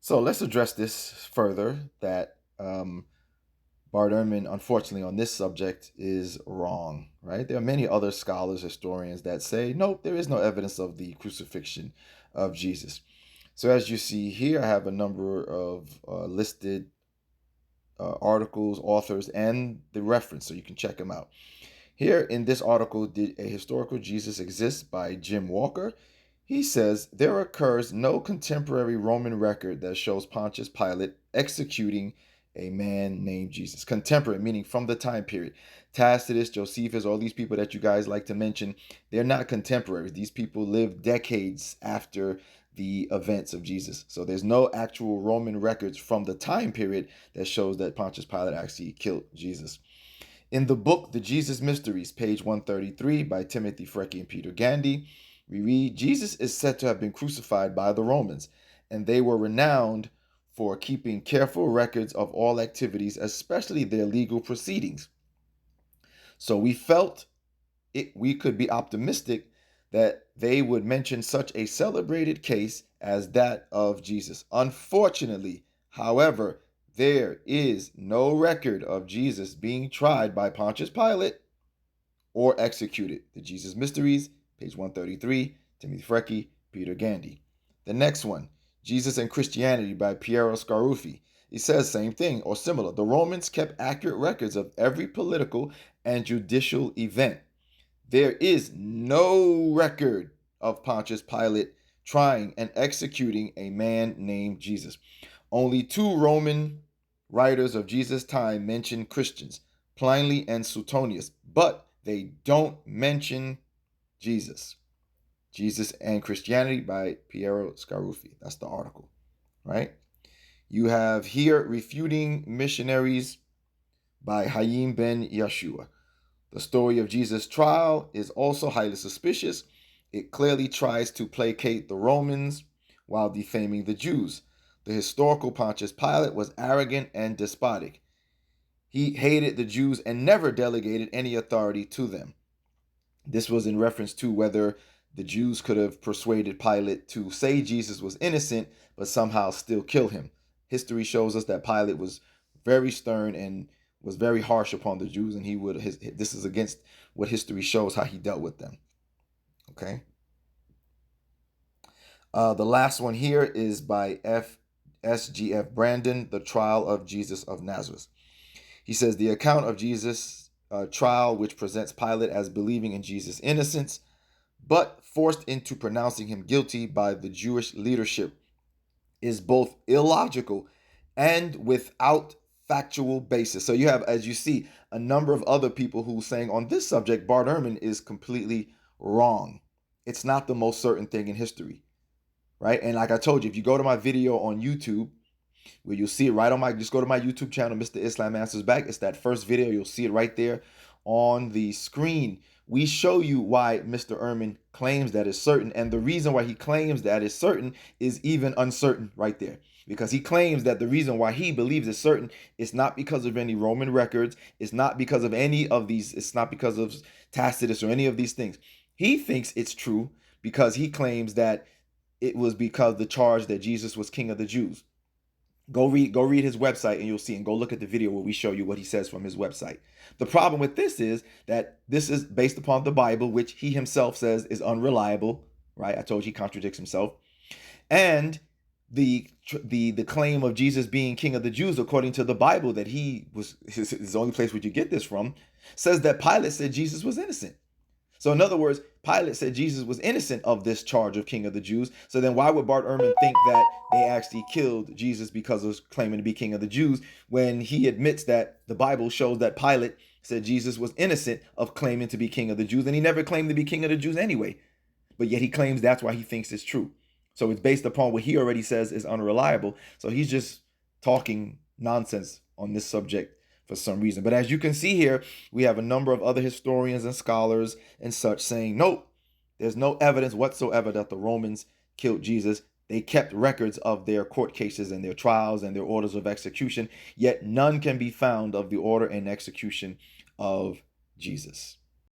So let's address this further that Bart Ehrman, unfortunately, on this subject is wrong, right? There are many other scholars, historians that say, nope, there is no evidence of the crucifixion of Jesus. So as you see here, I have a number of listed articles, authors, and the reference, so you can check them out. Here in this article, Did a Historical Jesus Exist by Jim Walker? He says, there occurs no contemporary Roman record that shows Pontius Pilate executing a man named Jesus. Contemporary, meaning from the time period. Tacitus, Josephus, all these people that you guys like to mention, they're not contemporaries. These people lived decades after the events of Jesus. So there's no actual Roman records from the time period that shows that Pontius Pilate actually killed Jesus. In the book The Jesus Mysteries, page 133 by Timothy Freckie and Peter Gandy, we read, Jesus is said to have been crucified by the Romans, and they were renowned for keeping careful records of all activities, especially their legal proceedings. So we could be optimistic that they would mention such a celebrated case as that of Jesus. Unfortunately, however, there is no record of Jesus being tried by Pontius Pilate or executed. The Jesus Mysteries, page 133, Timothy Freckie, Peter Gandy. The next one, Jesus and Christianity by Piero Scaruffi. It says same thing or similar. The Romans kept accurate records of every political and judicial event. There is no record of Pontius Pilate trying and executing a man named Jesus. Only two Roman writers of Jesus' time mention Christians, Pliny and Suetonius, but they don't mention Jesus. Jesus and Christianity by Piero Scaruffi. That's the article, right? You have here Refuting Missionaries by Hayim ben Yeshua. The story of Jesus' trial is also highly suspicious. It clearly tries to placate the Romans while defaming the Jews. The historical Pontius Pilate was arrogant and despotic. He hated the Jews and never delegated any authority to them. This was in reference to whether the Jews could have persuaded Pilate to say Jesus was innocent, but somehow still kill him. History shows us that Pilate was very stern and was very harsh upon the Jews, and this is against what history shows how he dealt with them. Okay. The last one here is by S.G.F. Brandon, The Trial of Jesus of Nazareth. He says the account of Jesus' trial, which presents Pilate as believing in Jesus' innocence, but forced into pronouncing him guilty by the Jewish leadership, is both illogical and without factual basis. So you have, as you see, a number of other people who saying on this subject, Bart Ehrman is completely wrong. It's not the most certain thing in history, right? And like I told you, if you go to my video on YouTube, where you'll see it right on just go to my YouTube channel, Mr. Islam Answers Back. It's that first video. You'll see it right there on the screen. We show you why Mr. Ehrman claims that is certain. And the reason why he claims that is certain is even uncertain right there. Because he claims that the reason why he believes it's certain is not because of any Roman records. It's not because of any of these. It's not because of Tacitus or any of these things. He thinks it's true because he claims that it was because the charge that Jesus was king of the Jews. Go read his website and you'll see, and go look at the video where we show you what he says from his website. The problem with this is that this is based upon the Bible, which he himself says is unreliable, right? I told you he contradicts himself. And the claim of Jesus being king of the Jews, according to the Bible, that he was his the only place where you get this from, says that Pilate said Jesus was innocent. So in other words, Pilate said Jesus was innocent of this charge of king of the Jews. So then why would Bart Ehrman think that they actually killed Jesus because of claiming to be king of the Jews, when he admits that the Bible shows that Pilate said Jesus was innocent of claiming to be king of the Jews, and he never claimed to be king of the Jews anyway. But yet he claims that's why he thinks it's true. So it's based upon what he already says is unreliable. So he's just talking nonsense on this subject for some reason. But as you can see here, we have a number of other historians and scholars and such saying, nope, there's no evidence whatsoever that the Romans killed Jesus. They kept records of their court cases and their trials and their orders of execution, yet none can be found of the order and execution of Jesus.